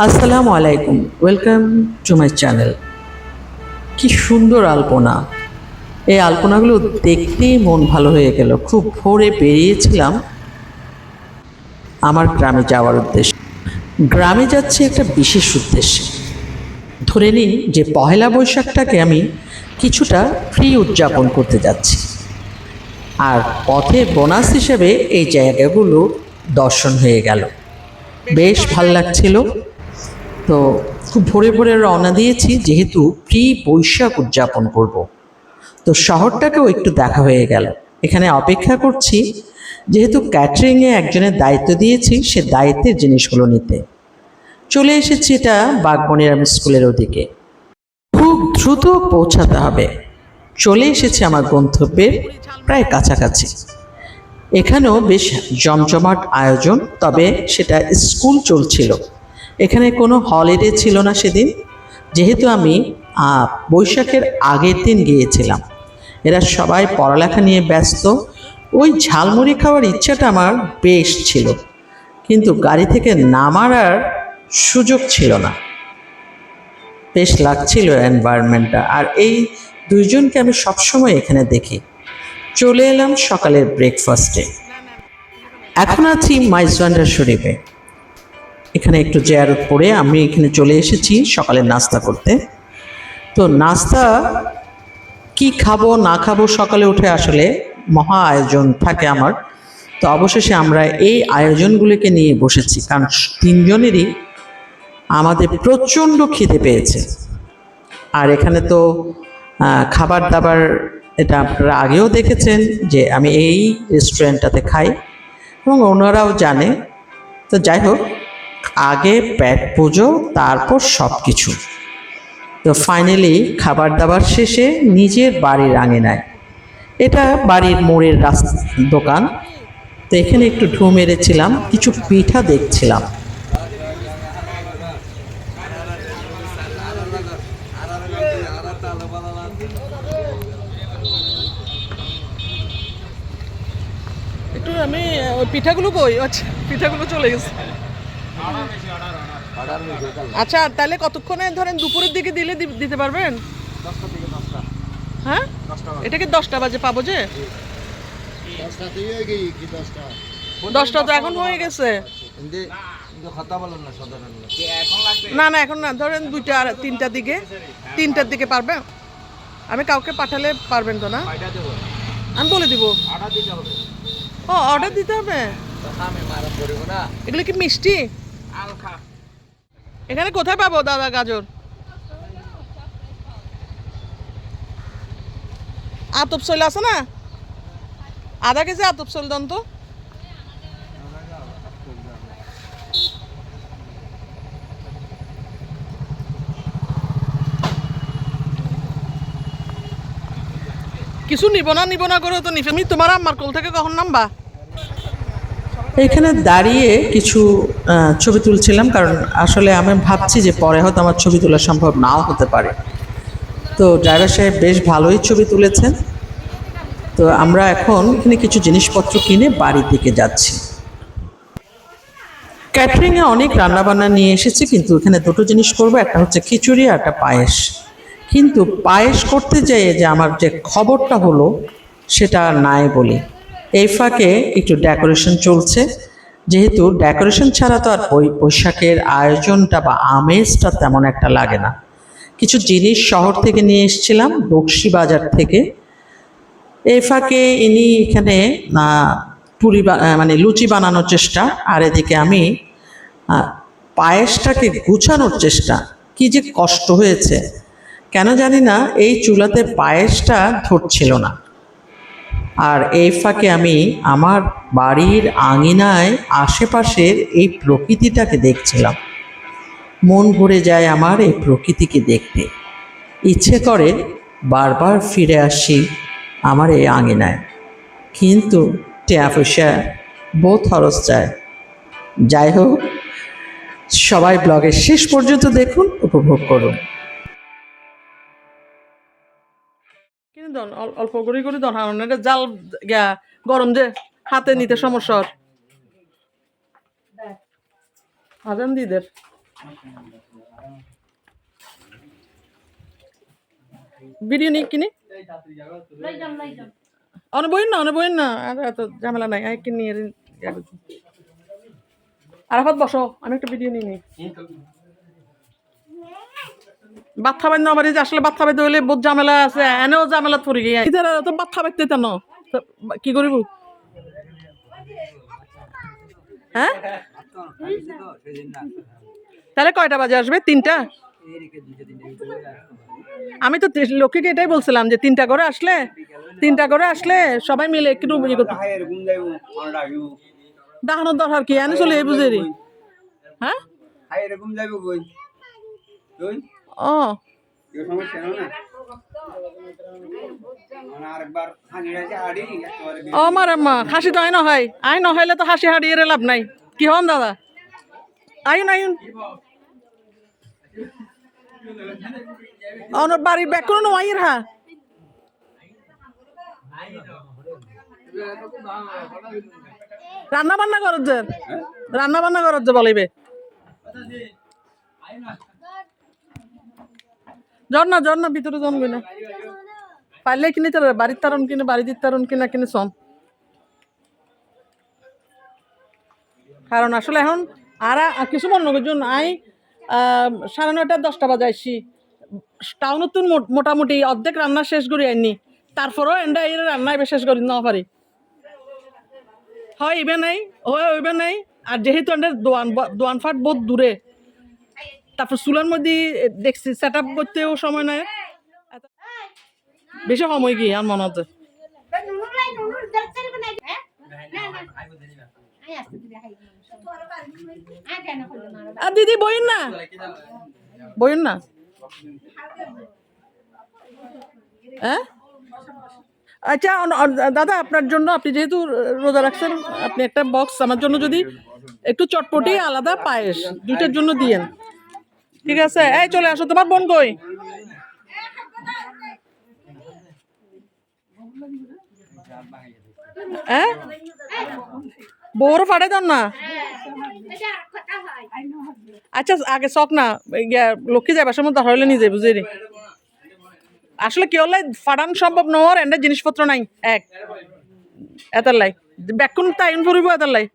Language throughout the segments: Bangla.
আসসালামু আলাইকুম, ওয়েলকাম টু মাই চ্যানেল। কি সুন্দর আলপনা! এই আলপনাগুলো দেখতেই মন ভালো হয়ে গেল। খুব ভোরে বেরিয়েছিলাম আমার গ্রামে যাওয়ার উদ্দেশ্যে। গ্রামে যাচ্ছি একটা বিশেষ উদ্দেশ্যে। ধরে নিন যে পহেলা বৈশাখটাকে আমি কিছুটা ফ্রি উদযাপন করতে যাচ্ছি, আর পথে বোনাস হিসেবে এই জায়গাগুলো দর্শন হয়ে গেল। বেশ ভাল লাগছিল। তো খুব ভোরে ভোরে রওনা দিয়েছি, যেহেতু প্রি বৈশাখ উদযাপন করব। তো শহরটাকেও একটু দেখা হয়ে গেল। এখানে অপেক্ষা করছি, যেহেতু ক্যাটারিংয়ে একজনের দায়িত্ব দিয়েছি, সে দায়িত্বের জিনিসগুলো নিতে। চলে এসেছি এটা বাগমনিরাম স্কুলের ওদিকে। খুব দ্রুত পৌঁছাতে হবে। চলে এসেছি আমার গন্তব্যের প্রায় কাছাকাছি। এখানেও বেশ জমজমাট আয়োজন, তবে সেটা স্কুল চলছিল। এখানে কোনো হলিডে ছিল না সেদিন, যেহেতু আমি বৈশাখের আগের দিন গিয়েছিলাম। এরা সবাই পড়ালেখা নিয়ে ব্যস্ত। ওই ঝালমুড়ি খাওয়ার ইচ্ছাটা আমার বেশ ছিল, কিন্তু গাড়ি থেকে নামার আর সুযোগ ছিল না। বেশ লাগছিল এনভায়রনমেন্টটা, আর এই দুইজনকে আমি সবসময় এখানে দেখি। চলে এলাম সকালের ব্রেকফাস্টে। এখন আছি মাইজভান্ডার শরীফে। এখানে একটু জিয়ারত পড়ে আমি এখানে চলে এসেছি সকালের নাস্তা করতে। তো নাস্তা কি খাবো না খাবো, সকালে উঠে আসলে মহা আয়োজন থাকে আমার। তো অবশেষে আমরা এই আয়োজনগুলিকে নিয়ে বসেছি, কারণ তিনজনেরই আমাদের প্রচণ্ড খিদে পেয়েছে। আর এখানে তো খাবার দাবার, এটা আপনারা আগেও দেখেছেন যে আমি এই রেস্টুরেন্টটাতে খাই, এবং ওনারাও জানে। তো যাই হোক, আগে পেট পুজো, তারপর সব কিছু। তো ফাইনালি খাবার দাবার শেষে নিজের বাড়ির আঙিনায়, এটা বাড়ির মোড়ের দোকান। তো এখানে একটু ঢু মেরেছিলাম, কিছু পিঠা দেখছিলাম। একটু আমি ওই পিঠাগুলো কই? আচ্ছা, পিঠাগুলো চলে গেছে। আচ্ছা, তাহলে কতক্ষণে ধরেন দুপুরের দিকে দিলে দিতে পারবেন? হ্যাঁ, এটা কি 10টা বাজে পাবো? যে 10টা তো এখন হয়ে গেছে। না না, এখন না, ধরেন 2টা আর 3টার দিকে। 3টার দিকে পারবে? আমি কাউকে পাঠালে পারবেন তো? না, আমি বলে দিব। ও, অর্ডার দিতে হবে। এগুলো কি মিষ্টি? এখানে কোথায় পাবো দাদা গাজর? আতপ সইল আছে না? আধা কেজি আতপ সইল দেন তো। কিছু নিব না করে তো নিফে। আমি তোমার আম্মার কোল থেকে কখন নামবা? এখানে দাঁড়িয়ে কিছু ছবি তুলছিলাম, কারণ আসলে আমি ভাবছি যে পরে হয়তো আমার ছবি তোলা সম্ভব নাও হতে পারে। তো ড্রাইভার সাহেব বেশ ভালোই ছবি তুলেছেন। তো আমরা এখন এখানে কিছু জিনিসপত্র কিনে বাড়ির দিকে যাচ্ছি। ক্যাটারিংয়ে অনেক রান্নাবান্না নিয়ে এসেছি, কিন্তু এখানে দুটো জিনিস করবো, একটা হচ্ছে খিচুড়ি আর একটা পায়েস। কিন্তু পায়েস করতে যেয়ে যে আমার যে খবরটা হলো, সেটা নাই বলি। এই ফাঁকে একটু ডেকোরেশন চলছে, যেহেতু ডেকোরেশন ছাড়া তো আর বৈশাখের আয়োজনটা বা আমেজটা তেমন একটা লাগে না। কিছু জিনিস শহর থেকে নিয়ে এসেছিলাম, বক্সি বাজার থেকে। এই ফাঁকে ইনি এখানে মানে লুচি বানানোর চেষ্টা, আর এদিকে আমি পায়েসটাকে গুছানোর চেষ্টা। কি যে কষ্ট হয়েছে, কেন জানি না, এই চুলাতে পায়েসটা ধরছিল না। আর এই ফাঁকে আমি আমার বাড়ির আঙিনায় আশেপাশের এই প্রকৃতিটাকে দেখছিলাম। মন ভরে যায় আমার এই প্রকৃতিকে দেখতে। ইচ্ছে করে বারবার ফিরে আসি আমার এই আঙিনায়, কিন্তু টেয়া পয়সা বহু খরচ চায়। যাই হোক, সবাই ব্লগের শেষ পর্যন্ত দেখুন, উপভোগ করুন। কিনে দন, অল্প করে দন। এটা জাল গরম যে হাতে নিতে সমস্যা। আজান দিদের বিরিয়ানি কিনি অনেক বইন না আর এত ঝামেলা নাই আই কিনি আরাফাত বসো আমি একটা বিরিয়ানি নিই ভাত খাবেন না আমার আসলে ভাত খাবে হইলে বহুত ঝামেলা আছে এনেও ঝামেলা পড়ে গিয়ে তো ভাত খাবাইতে তেন কি করিব হ্যাঁ তাহলে কয়টা বাজে আসবে 3টা আমি তো লক্ষ্মীকে এটাই বলছিলাম যে 3টা করে আসলে সবাই মিলে একটু ইয়ে করতে দেখানোর দরকার কি এনে চলে বুঝে রি হ্যাঁ ও ও মার আম্মা হাসি তো আই নহলে তো হাসি হারিয়ে লাভ নাই কি হন দাদা আইন বাড়ি ব্যাক করো না আইর হা রান্না বান্না করত যে বলিবে জন না ভিতরে জন গই না পারলে কিনে তার বাড়ির তারণ কিনে বাড়ি দিতে তারণ কিনে সম কারণ আসলে এখন আর কিছু মনে করছেন আই 9:30 10টা বাজে আইসি টাউনত মোটামুটি অর্ধেক রান্না শেষ করি আইনি তারপরেও এন্ডা এর রান্নায় শেষ করি না পারি হয় ইবে নাই আর যেহেতু এন্ডা দোয়ান ফাট বহুত দূরে তারপর চুলার মধ্যে দেখছি সেট আপ করতেও সময় নাই বেশি সময় কি আর মনে হচ্ছে আর দিদি বইন না হ্যাঁ আচ্ছা দাদা আপনার জন্য আপনি যেহেতু রোজা রাখছেন আপনি একটা বক্স আমার জন্য যদি একটু চটপটি আলাদা পায়েস 2টার জন্য দিয়েন ঠিক আছে এই চলে আসো তোমার বোন কই হ্যাঁ বউরও ফাটে দেন না আচ্ছা আগে শখ না লক্ষ্মী যাই বাসার মধ্যে হইলে নিজে বুঝে নি আসলে কি হলে ফাটান সম্ভব নয় এন্ড জিনিসপত্র নাই এক এতার লাই ব্যাকুন তাইন ফুরিব এতার লাই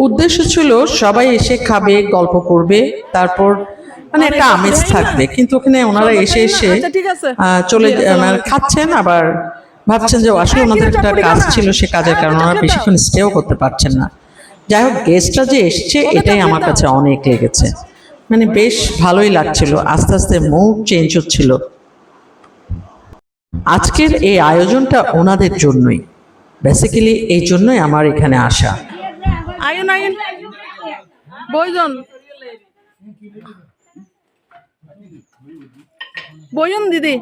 উদ্দেশ্য ছিল সবাই এসে খাবে গল্প করবে তারপর মানে একটা আমেজ থাকবে কিন্তু ওখানে ওনারা এসে চলে মানে খাচ্ছেন আবার ভাবছেন যে আসলে ওনাদের একটা কাজ ছিল সে কাজের কারণে ওনারা বেশিক্ষণ স্টেও করতে পারছেন না যাই হোক গেস্টরা যে এসছে এটাই আমার কাছে অনেক লেগেছে মানে বেশ ভালোই লাগছিল আস্তে আস্তে মুড চেঞ্জ হচ্ছিল আজকের এই আয়োজনটা ওনাদের জন্যই বেসিক্যালি এই জন্যই আমার এখানে আসা আইন বইজন দিদি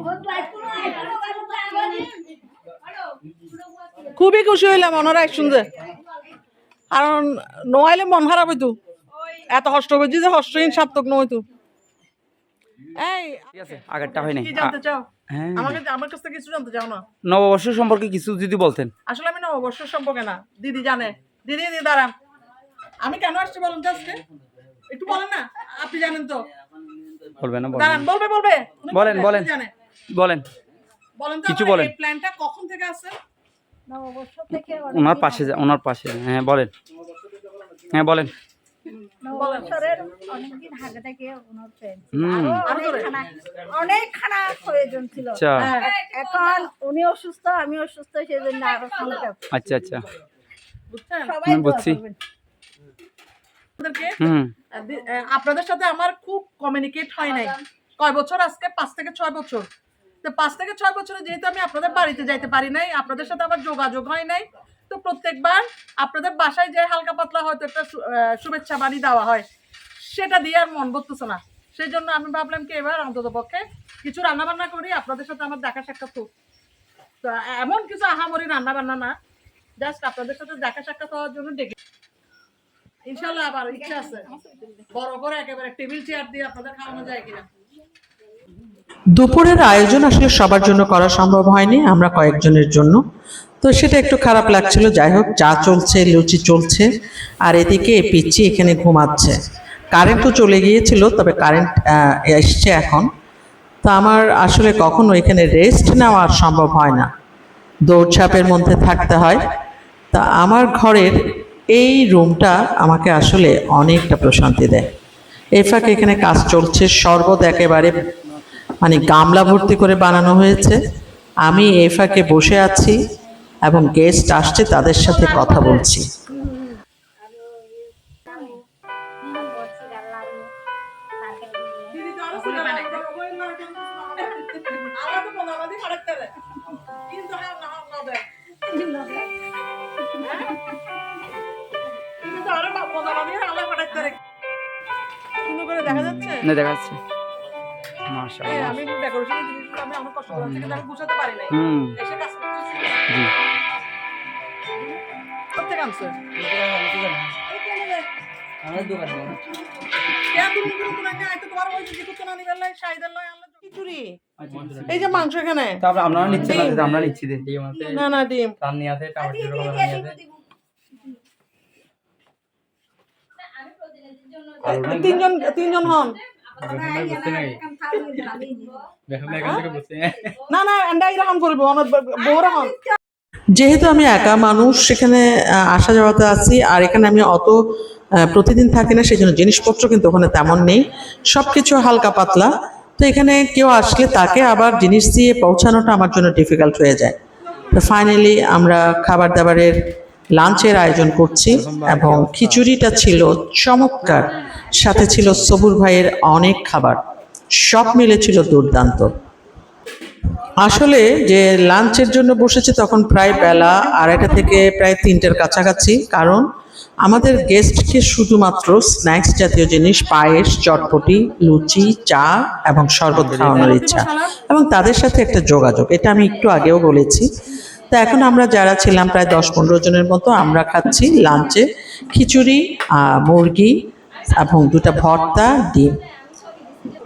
খুবই খুশি হইলাম ওনারা শুনছে কারণ নোয়াইলে মন খারাপ হইতো এত কষ্ট করছি যে কষ্টহীন সার্থক নয়তো এই ঠিক আছে আগেরটা হয় নাই কি জানতে চাও আমার কাছ থেকে কিছু জানতে চাও না নববর্ষ সম্পর্কে কিছু যদি বলতেন আসলে আমি নববর্ষ সম্পর্কে না দিদি জানে দিদি দাঁড়ান আমি কেন আসছি বলুন তো আজকে একটু বলেন না আপনি জানেন তো বলবেন না দাঁড়ান বলবে বলেন তো কিছু বলেন এই প্ল্যানটা কখন থেকে আছে নববর্ষ থেকে ওনার পাশে হ্যাঁ বলেন নববর্ষের অনেকদিন আগে থেকে ওনার অনেক খানা প্রয়োজন ছিল এখন উনি অসুস্থ আমি অসুস্থ সেই জন্য আরো আচ্ছা সবাই বুঝছি আপনাদের সাথে আমার খুব কমিউনিকেট হয় নাই কয় বছর আজকে 5 থেকে 6 বছর তো 5 থেকে 6 বছরে যেহেতু আমি আপনাদের বাড়িতে যাইতে পারি নাই আপনাদের সাথে আমার যোগাযোগ হয় নাই তো প্রত্যেকবার আপনাদের বাসায় যে হালকা পাতলা হয়তো একটা শুভেচ্ছা বাণী দেওয়া হয় সেটা দিয়ে আর মন বসতেছে না সেই জন্য আমি ভাবলাম কি এবার অন্তত পক্ষে কিছু রান্না বান্না করি আপনাদের সাথে আমার দেখা সাক্ষাৎ হোক তো এমন কিছু আহামরি রান্না বান্না না জাস্ট আপনাদের সাথে দেখা সাক্ষাৎ হওয়ার জন্য ডেকে ইনশাআল্লাহ আবার ইচ্ছা আছে বড় করে একেবারে টেবিল চেয়ার দিয়ে আপনাদের খাওয়ানো যায় কিনা দুপুরের আয়োজন আসলে সবার জন্য করা সম্ভব হয়নি আমরা কয়েকজনের জন্য তো সেটা একটু খারাপ লাগছিল যাই হোক চা চলছে লুচি চলছে আর এদিকে পিচ্চি এখানে ঘুমাচ্ছে কারেন্টও চলে গিয়েছিল, তবে কারেন্ট এসছে এখন। তো আমার আসলে কখনো এখানে রেস্ট নেওয়া সম্ভব হয় না, দৌড়ঝাঁপের মধ্যে থাকতে হয়। তা আমার ঘরের এই রুমটা আমাকে আসলে অনেকটা প্রশান্তি দেয়। এই ফাঁকে এখানে কাজ চলছে, শরবত একেবারে মানে গামলা ভর্তি করে বানানো হয়েছে। আমি এই ফাঁকে বসে আছি এবং গেস্ট আসছে, তাদের সাথে কথা বলছি। দেখা যাচ্ছে না দেখা যাচ্ছে মাশাআল্লাহ। আমি ডেকোরেশনের জিনিসগুলো আমি অনেক কষ্ট করে কিন্তু আমি বুঝাতে পারি নাই। হুম এসে কাজ করতেছি। জি কোথা কামছে আমাদের দোকানে কেন তুমি তো না আইতে তোমার ওই যে কিছু না নিবেলাই শাইদার লয় আমরা খিচুড়ি। এই যে মাংস এখানে তারপর আপনারা নিচ্ছেন না, আমরা নিচ্ছি দে না না ডিম রান্নি আছে টমেটো রকম রান্নি আছে তিনজন হন না না আন্ডা এরকম করবো আমার বউরা হন। যেহেতু আমি একা মানুষ সেখানে আসা যাওয়াতে আছি, আর এখানে আমি অত প্রতিদিন থাকি না, সেই জন্য জিনিসপত্র কিন্তু ওখানে তেমন নেই, সব কিছু হালকা পাতলা। তো এখানে কেউ আসলে তাকে আবার জিনিস দিয়ে পৌঁছানোটা আমার জন্য ডিফিকাল্ট হয়ে যায়। তো ফাইনালি আমরা খাবার দাবারের লাঞ্চের আয়োজন করছি এবং খিচুড়িটা ছিল চমৎকার, সাথে ছিল সবুর ভাইয়ের অনেক খাবার, সব মিলে ছিল দুর্দান্ত। আসলে যে লাঞ্চের জন্য বসেছে তখন প্রায় বেলা 2:30 থেকে প্রায় 3টের কাছাকাছি, কারণ আমাদের গেস্টকে শুধুমাত্র স্ন্যাক্স জাতীয় জিনিস, পায়েস, চটপটি, লুচি, চা এবং শরবত খাওয়ানোর ইচ্ছা এবং তাদের সাথে একটা যোগাযোগ, এটা আমি একটু আগেও বলেছি। তো এখন আমরা যারা ছিলাম প্রায় 10-15 জনের মতো, আমরা খাচ্ছি লাঞ্চে খিচুড়ি, মুরগি এবং 2টা ভর্তা, ডিম,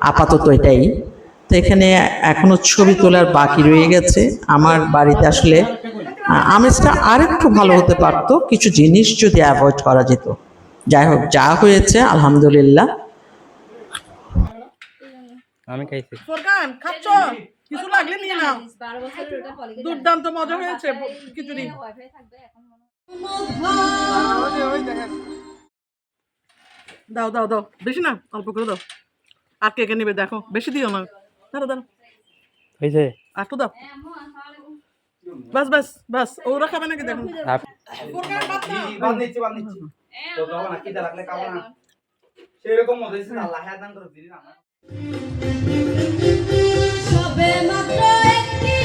আপাতত এটাই। তো এখানে এখনো ছবি তোলার বাকি রয়ে গেছে। আমার বাড়িতে আসলে আমেজটা আরেকটু ভালো হতে পারতো, কিছু জিনিস যদি অ্যাভয়েড করা যেত। যাই হোক, যা হয়েছে আলহামদুলিল্লাহ। আমি খাইছি ফোরকান খাচ্ছ কিছু লাগলে নিয়ে নাও, দুর্দান্ত মজা হয়েছে খিচুড়ি। দাও দাও দাও, বেশি না, অল্প করে দাও। আর কে কে নেবে দেখো, বেশি দিও না, দাঁড়া দাঁড়া হয়েছে আর তো দাও, বাস বাস বাস। ওরা খাবে নাকি দেখো। ফোরকান ভাত নাও। বাদ নিচ্ছি তো তখন কি দা লাগলে খাবো না, সেরকম মজা হয়েছে, আল্লাহ হায়াত করে দিলেন আমার। সবে মাত্র একটি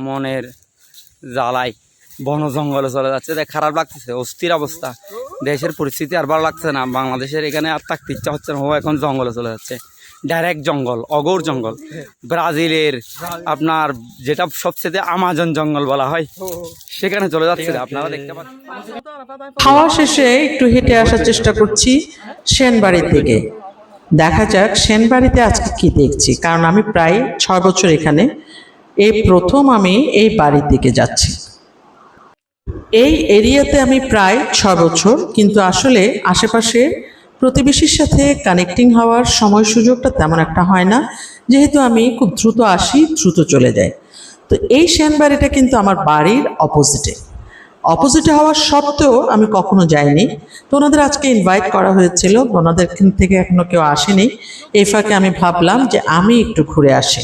মনের জ্বালাই বন জঙ্গলে চলে যাচ্ছে, দেখ খারাপ লাগতেছে, অস্থির অবস্থা, দেশের পরিস্থিতি আর ভালো লাগছে না, বাংলাদেশের এখানে আর থাকতে ইচ্ছা হচ্ছে না, ও এখন জঙ্গলে চলে যাচ্ছে, ডাইরেক্ট জঙ্গল, অগোর জঙ্গল, ব্রাজিলের আপনার যেটা সবচেয়ে আমাজন জঙ্গল বলা হয় সেখানে চলে যাচ্ছে, আপনারা দেখতে পাচ্ছেন। খাওয়া শেষে একটু হেঁটে আসার চেষ্টা করছি সেনবাড়ির দিকে, দেখা যাক সেনবাড়িতে আজকে কি দেখছি, কারণ আমি প্রায় 6 বছর এখানে, এই প্রথম আমি এই বাড়ির দিকে যাচ্ছি। এই এরিয়াতে আমি প্রায় 6 বছর, কিন্তু আসলে আশেপাশে প্রতিবেশীর সাথে কানেক্টিং হওয়ার সময় সুযোগটা তেমন একটা হয় না, যেহেতু আমি খুব দ্রুত আসি, দ্রুত চলে যাই। তো এই সেনবাড়িটা কিন্তু আমার বাড়ির অপোজিটে হওয়া সত্ত্বেও আমি কখনো যাইনি। তো ওনাদের আজকে ইনভাইট করা হয়েছিল, ওনাদের এখান থেকে এখনো কেউ আসেনি। এই ফাঁকে আমি ভাবলাম যে আমি একটু ঘুরে আসি।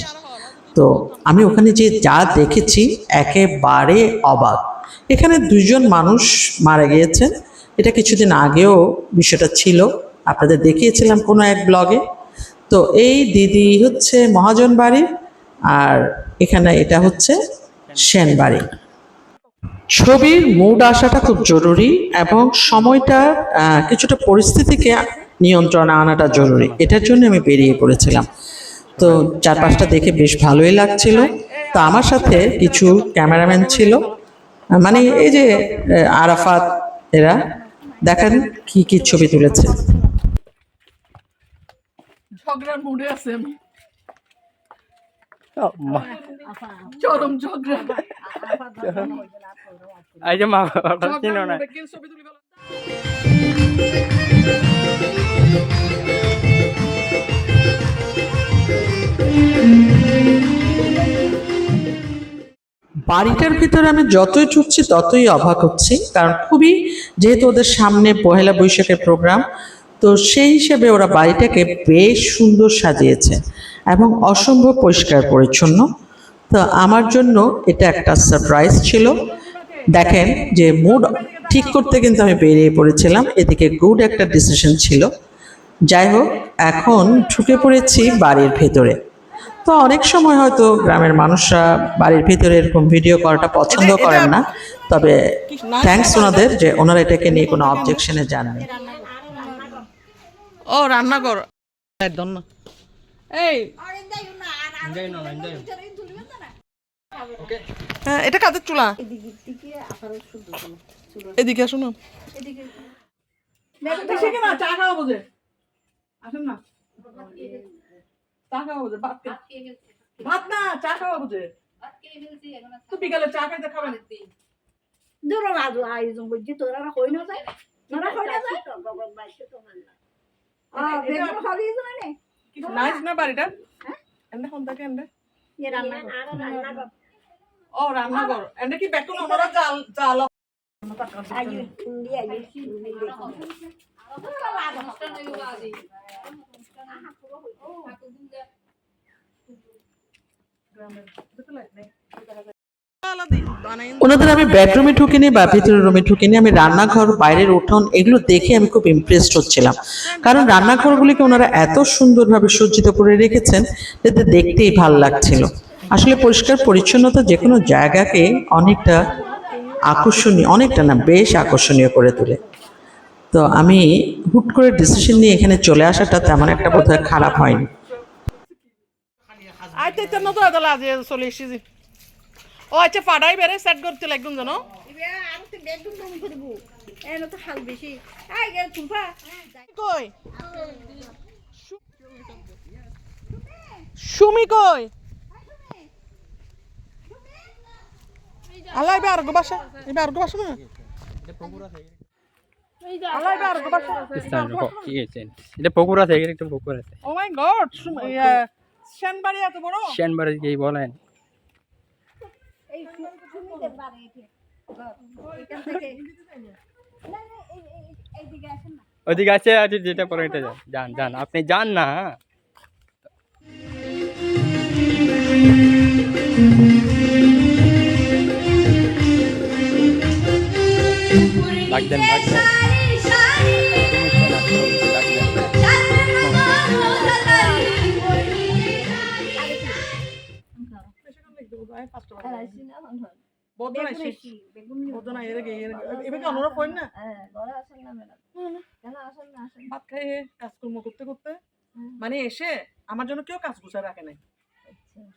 তো আমি ওখানে যে যা দেখেছি একেবারে অবাক। এখানে 2 জন মানুষ মারা গিয়েছেন, এটা কিছুদিন আগেও বিষয়টা ছিল, আপনাদের দেখিয়েছিলাম কোনো এক ব্লগে। তো এই দিদি হচ্ছে মহাজন বাড়ি, আর এখানে এটা হচ্ছে সেন বাড়ি। ছবির মুড আসাটা খুব জরুরি এবং সময়টা কিছুটা পরিস্থিতিকে নিয়ন্ত্রণে আনাটা জরুরি, এটার জন্য আমি বেরিয়ে পড়েছিলাম। তো চারপাশটা দেখে বেশ ভালোই লাগছিল। তো আমার সাথে কিছু ক্যামেরাম্যান ছিল, মানে এই যে আরাফাত, এরা দেখেন কি কি ছবি তুলেছে। ঝগড়ার মুডে আছে আমি। চরম ঝগড়া এই যে মা বাবা চিনো না ছবি তুলি ভালো। বাড়িটার ভিতরে আমি যতই ঢুকছি ততই অবাক হচ্ছি, কারণ খুবই, যেহেতু ওদের সামনে পহেলা বৈশাখের প্রোগ্রাম, তো সেই হিসেবে ওরা বাড়িটাকে বেশ সুন্দর সাজিয়েছে এবং অসম্ভব পরিষ্কার পরিচ্ছন্ন। তো আমার জন্য এটা একটা সারপ্রাইজ ছিল। দেখেন যে মুড ঠিক করতে কিন্তু আমি বেরিয়ে পড়েছিলাম, এদিকে গুড একটা ডিসিশন ছিল। যাই হোক, এখন ঢুকে পড়েছি বাড়ির ভেতরে। তো অনেক সময় হয়তো গ্রামের মানুষরা বাড়ির ভিতরে এরকম ভিডিও করাটা পছন্দ করেন না, তবে থ্যাঙ্কস ওনাদের যে ওনারা এটাকে নিয়ে কোনো অবজেকশনে যাননি। ও রান্নাঘর একদম না। এই হ্যাঁ, এটা কাদের চুলা? এদিকে আসুন না, চা খাওয়া বোঝে, আসুন না, চা খাওয়া বোঝে, ভাত না, চা খাওয়া বোঝে। তো বিকালে চা খাইতে খাবেন? দূর আয়োজন করছি, তোরা হই না যায়, তোরা হই না যায়। বেগুন খাবি না? নাইস না বাড়িটা? এন্ডে কোন থেকে এন্ডে? ये রান্নাঘর। ও রান্নাঘর। এন্ডে কি বেকুন ওনারা জাল জাল আগে ইন্ডিয়া গেছি। ওনাদের আমি বেডরুমে ঢুকিনি বা ভিতরের রুমে ঢুকিনি, আমি রান্নাঘর, বাইরের উঠোন এগুলো দেখে আমি খুব ইমপ্রেসড হচ্ছিলাম, কারণ রান্নাঘরগুলিকে ওনারা এত সুন্দরভাবে সজ্জিত করে রেখেছেন যাতে দেখতেই ভালো লাগছিল। আসলে পরিষ্কার পরিচ্ছন্নতা যে কোনো জায়গাকে অনেকটা আকর্ষণীয়, অনেকটা না বেশ আকর্ষণীয় করে তোলে। তো আমি হুট করে ডিসিশন নিয়ে এখানে চলে আসাটা তেমন একটা বোধহয় খারাপ হয়নি। আইতে তো নতো আদলা আজ চলে এসেছি। ও আচ্ছা ফাড়াই বেরে সেট করতে লাগুন জানো? ইবে আর তো বেগুন রং করব। এনো তো হাল বেশি। I gay Tuffah. কই সুমি কই? আল্লাহ এবার আরগো বাসা, এবার আরগো বাসা না? আল্লাহ এবার আরগো বাসা। কি গেছেন এটা পুকুর আছে, এখানে একটা পুকুর আছে। ও মাই গড, শ্যানবাড়ি এত বড়? শ্যানবাড়ি কি বলেন? এই সুমিদের বাড়ি এটি। এখান থেকে না না এই দিকে আসেন না। ওদিকে আছে, আছে যেটা পরে এটা যান যান, আপনি যান না। লাগদেন লাগদেন বেগুন ভাত খাইয়ে কাজকর্ম করতে করতে মানে এসে আমার জন্য কেউ কাজ গুছায় রাখে নাই,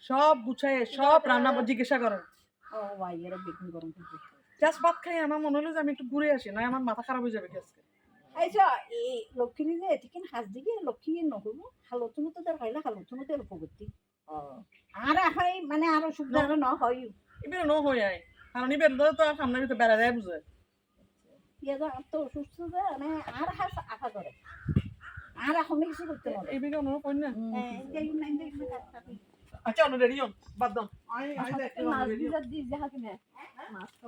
সব গুছায় সব রান্না জিজ্ঞাসা করেন। ও ভাই এরা বেগুন গরম করতে। জাস্ট ভাত খাই আমার মনে হলো যে আমি একটু ঘুরে আসি, না আমার মাথা খারাপ হয়ে যাবে আজকে। আচ্ছা এই লক্ষ্মী যে ঠিক হাত দিকে লক্ষ্মী নহব হালতুনো তো তার খাইলে হালতুনো তো উপগতি আর এখন মানে আরো সুবিধা ন হয় এবার ন হয়ে যায়, কারণ এবার তো আর সামনের ভিতরে বেড়া যায় বুঝে ইয়াদা তো সুস্থ যে মানে আর হাস আশা করে আর এখন কিছু করতে পারে এই বিকে অনুরোধ করেন না। এই নাই দেখ আচ্ছা অন্য রেডি হন বাদ দাও। আই আই দেখ মাছ দিজা দি যাহা কিনে মাছ তো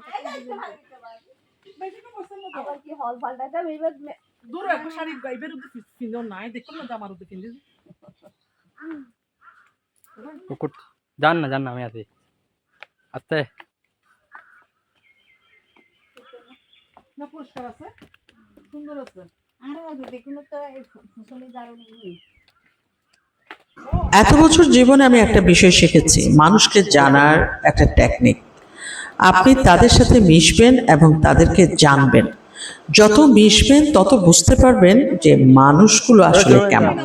বেশি তো পছন্দ তো আবার কি হল পাল্টাটা এইবার দূর একটা শাড়ি গাইবের উদ্দে ফিন্দন নাই দেখুন না আমার উদ্দে ফিন্দে পুকুর যান না যান না, আমি আছি আচ্ছা। না পরিষ্কার আছে, সুন্দর আছে। আর দেখুন তো এই ফসলে দারুণ এত বছর জীবনে আমি একটা বিষয় শিখেছি, মানুষকে জানার একটা টেকনিক। আপনি তাদের সাথে মিশবেন এবং তাদেরকে জানবেন, যত মিশবেন তত বুঝতে পারবেন যে মানুষগুলো আসলে কেমন।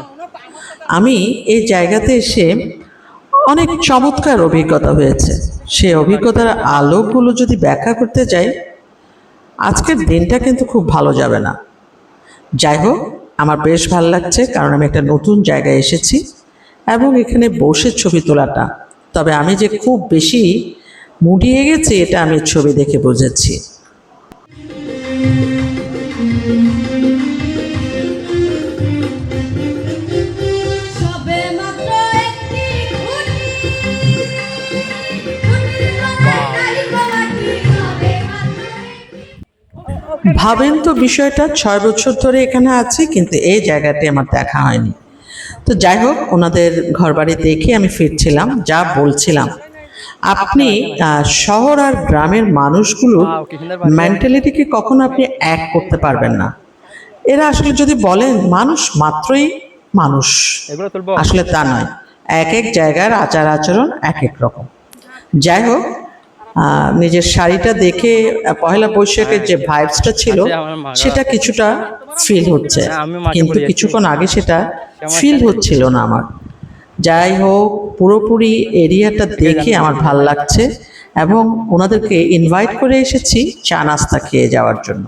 আমি এই জায়গাতে এসে অনেক চমৎকার অভিজ্ঞতা হয়েছে, সেই অভিজ্ঞতার আলোকগুলো যদি ব্যাখ্যা করতে যাই আজকের দিনটা কিন্তু খুব ভালো যাবে না। যাই হোক, আমার বেশ ভালো লাগছে, কারণ আমি একটা নতুন জায়গায় এসেছি এবং এখানে বসে ছবি তোলাটা তবে আমি যে খুব বেশি মুডিয়ে গেছি এটা আমি ছবি দেখে বুঝেছি। সবে মাত্র একটি খুঁটি, খুঁটির গলায় তারি গলাটি, সবে মাত্র একটি। ভাবেন তো বিষয়টা, 6 বছর ধরে এখানে আছি কিন্তু এই জায়গাটি আমার দেখা হয়নি। তো যাই হোক, ওনাদের ঘরবাড়ি দেখে আমি ফিরছিলাম। যা বলছিলাম, আপনি শহর আর গ্রামের মানুষগুলো মেন্টালিটিকে কখনো আপনি এক করতে পারবেন না। এরা আসলে যদি বলেন মানুষ মাত্রই মানুষ, আসলে তা নয়। এক এক জায়গার আচার আচরণ এক এক রকম। যাই হোক, নিজের শাড়িটা দেখে পহেলা বৈশাখের যে ভাইবসটা ছিল সেটা কিছুটা ফিল হচ্ছে, কিন্তু কিছুক্ষণ আগে সেটা ফিল হচ্ছিল না আমার। যাই হোক, পুরোপুরি এরিয়াটা দেখে আমার ভাল লাগছে এবং ওনাদেরকে ইনভাইট করে এসেছি চা নাস্তা খেয়ে যাওয়ার জন্য।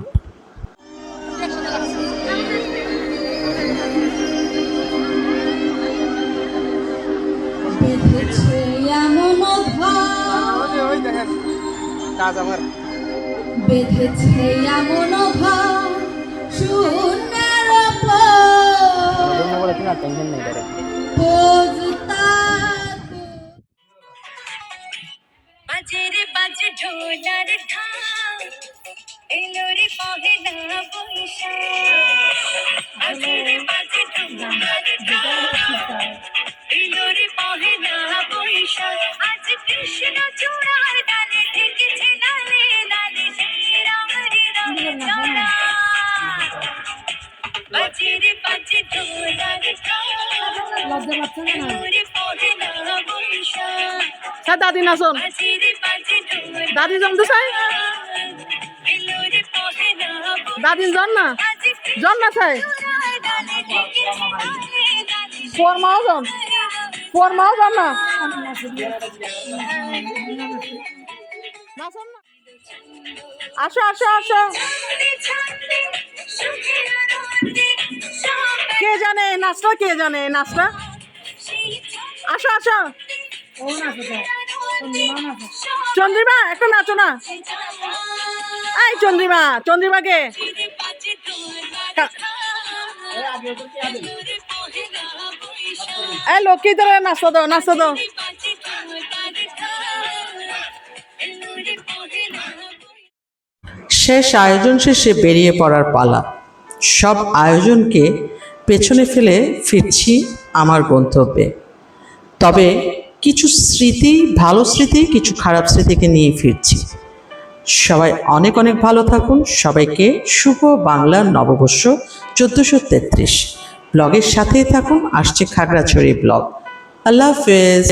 বেঁধেছে এমন ভাব, বেঁধেছে এমন ভাব, শূন্যের ওপর পোজ তাকু। বাজে রে বাজে ঢোলার ঢাক, এলো রে পহেলা বৈশাখ। বাজে রে বাজে ঢোলার ঢাক, এলো রে পহেলা বৈশাখ। আজ কৃষ্ণ চূড়ার ডালে ঠেকেছে লালে লালে সেই রামেরই রঙে চড়া। বাজে রে বাজে ঢোলার ঢাক, এলো রে পহেলা বৈশাখ। স্যার দাদি নাচন, বাজে রে বাজে ঢোল, দাদি জমতে চাই, এলো রে পহেলা বৈশাখ। দাদি জন না, আজ জন না চাই, চূড়ার ডালে ঠেকেছে লালে লালে ফোর মাও জন, ফোর মাও জন না, নাচন না। আসো আসো আসো, ছন্দে ছন্দে সুখের আনন্দে সবাই কে জানে এই নাচটা, কে জানে এই নাচটা? সেই আসো আসো, আনন্দে চন্দ্রিমা একটা নাচো না। এই চন্দ্রিমা, চন্দ্রিমাকে সবাই বাজে ঢোল কা- এলো রে পহেলা বৈশাখ। এই লক্ষ্মী ধরে নাচতে দাও, নাচতে দাও। বাজে ঢোল এলো রে পহেলা বৈশাখ। শেষ আয়োজন শেষে বেরিয়ে পড়ার পালা। সব আয়োজনকে পেছনে ফেলে ফিরছি আমার গন্তব্যে। তবে কিছু স্মৃতি, ভালো স্মৃতি, কিছু খারাপ স্মৃতিকে নিয়ে ফিরছি। সবাই অনেক অনেক ভালো থাকুন। সবাইকে শুভ বাংলা নববর্ষ 1433 ব্লগের সাথেই থাকুন। আসছে খাগড়াছড়ি ব্লগ। আল্লাহ হাফেজ।